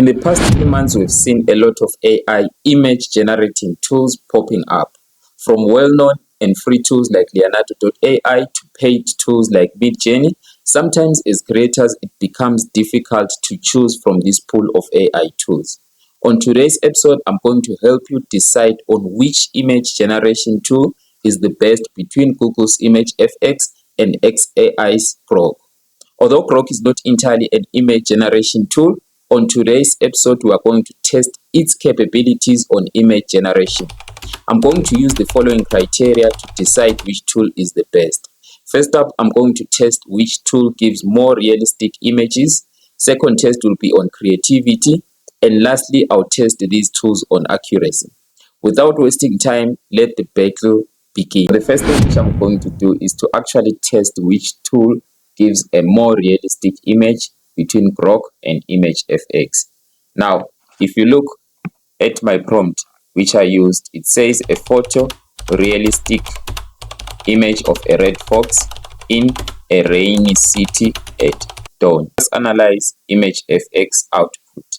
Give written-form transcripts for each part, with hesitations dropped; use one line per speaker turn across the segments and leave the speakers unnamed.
In the past 3 months, we've seen a lot of AI image generating tools popping up, from well-known and free tools like Leonardo.ai to paid tools like Midjourney. Sometimes as creators, it becomes difficult to choose from this pool of AI tools. On today's episode, I'm going to help you decide on which image generation tool is the best between Google's Image FX and xAI's Grok. Although Grok is not entirely an image generation tool, on today's episode we are going to test its capabilities on image generation. I'm going to use the following criteria to decide which tool is the best. First up, I'm going to test which tool gives more realistic images. Second test will be on creativity. And lastly, I'll test these tools on accuracy. Without wasting time, let the battle begin. The first thing which I'm going to do is to actually test which tool gives a more realistic image between Grok and Image FX. Now, if you look at my prompt which I used, it says a photo realistic image of a red fox in a rainy city at dawn. Let's analyze Image FX output.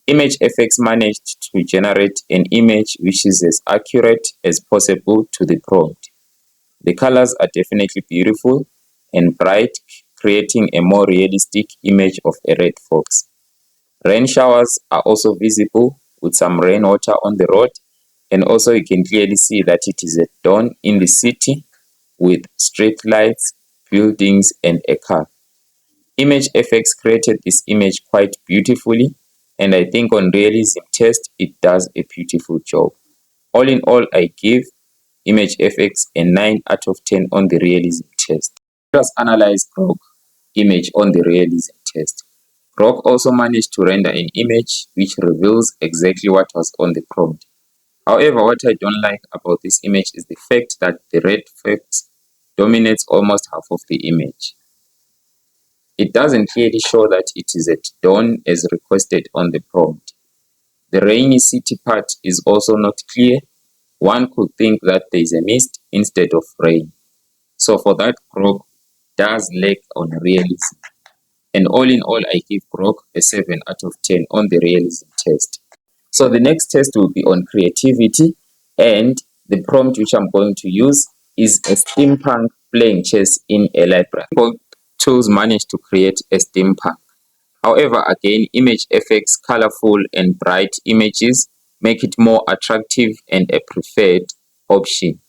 Image FX managed to generate an image which is as accurate as possible to the prompt. The colors are definitely beautiful and bright, creating a more realistic image of a red fox. Rain showers are also visible with some rainwater on the road, and also you can clearly see that it is at dawn in the city with street lights, buildings and a car. Image FX created this image quite beautifully, and I think on realism test it does a beautiful job. All in all, I give Image FX a 9 out of 10 on the realism test. Let us analyze Grok image on the realism test. Grok also managed to render an image which reveals exactly what was on the prompt. However, what I don't like about this image is the fact that the red fox dominates almost half of the image. It doesn't clearly show that it is at dawn as requested on the prompt. The rainy city part is also not clear. One could think that there is a mist instead of rain. So for that, Grok does lack on realism. And all in all, I give Grok a 7 out of 10 on the realism test. So the next test will be on creativity, and the prompt which I'm going to use is a steampunk playing chess in a library. Both tools managed to create a steampunk. However, again, Image FX colorful and bright images make it more attractive and a preferred option.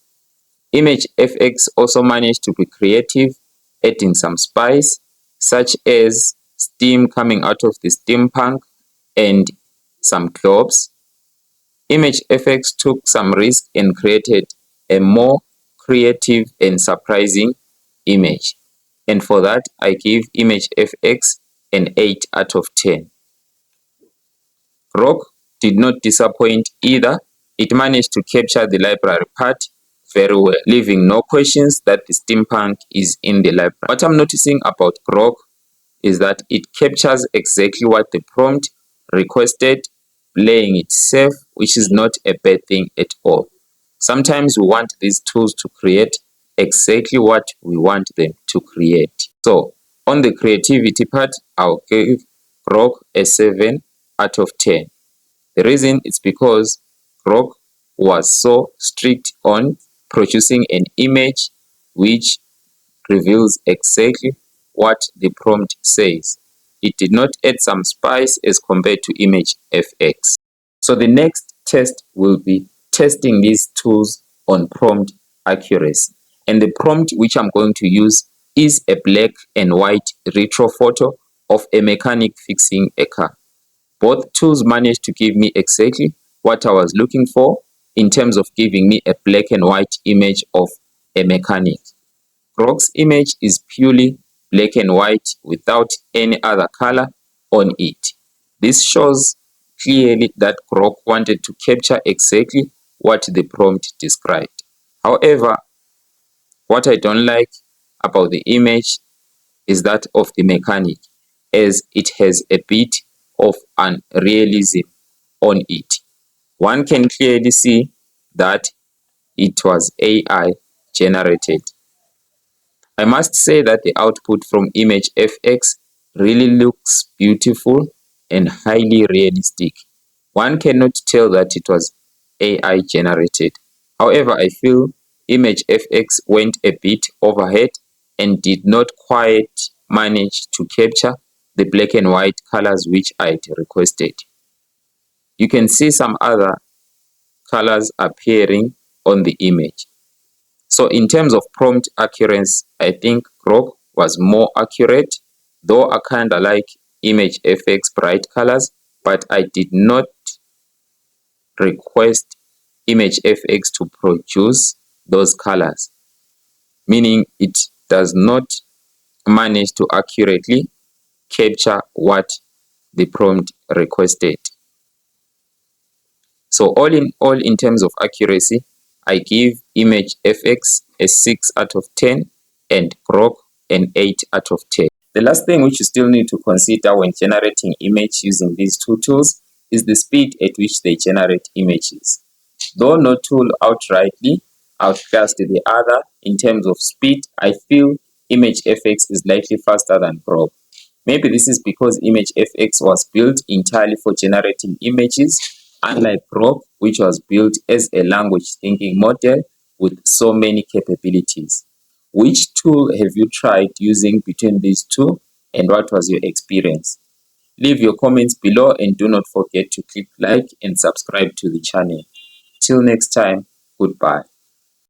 Image FX also managed to be creative, adding some spice, such as steam coming out of the steampunk and some globes. Image FX took some risk and created a more creative and surprising image. And for that, I give Image FX an 8 out of 10. Grok did not disappoint either. It managed to capture the library part very well, leaving no questions that the steampunk is in the library. What I'm noticing about Grok is that it captures exactly what the prompt requested, playing it safe, which is not a bad thing at all. Sometimes we want these tools to create exactly what we want them to create. So on the creativity part, I'll give Grok a 7 out of 10. The reason is because Grok was so strict on producing an image which reveals exactly what the prompt says. It did not add some spice as compared to Image FX. So the next test will be testing these tools on prompt accuracy. And the prompt which I'm going to use is a black and white retro photo of a mechanic fixing a car. Both tools managed to give me exactly what I was looking for in terms of giving me a black and white image of a mechanic. Grok's image is purely black and white without any other color on it. This shows clearly that Grok wanted to capture exactly what the prompt described. However, what I don't like about the image is that of the mechanic, as it has a bit of unrealism on it. One can clearly see that it was AI generated. I must say that the output from Image FX really looks beautiful and highly realistic. One cannot tell that it was AI generated. However, I feel Image FX went a bit overhead and did not quite manage to capture the black and white colors which I'd requested. You can see some other colors appearing on the image. So in terms of prompt accuracy, I think Grok was more accurate, though I kinda like Image FX bright colors, but I did not request Image FX to produce those colors, meaning it does not manage to accurately capture what the prompt requested. So all in all, in terms of accuracy, I give Image FX a 6 out of 10 and Grok an 8 out of 10. The last thing which you still need to consider when generating image using these two tools is the speed at which they generate images. Though no tool outrightly outclassed the other in terms of speed, I feel Image FX is likely faster than Grok. Maybe this is because Image FX was built entirely for generating images, unlike Grok, which was built as a language thinking model with so many capabilities. Which tool have you tried using between these two, and what was your experience? Leave your comments below and do not forget to click like and subscribe to the channel. Till next time, goodbye.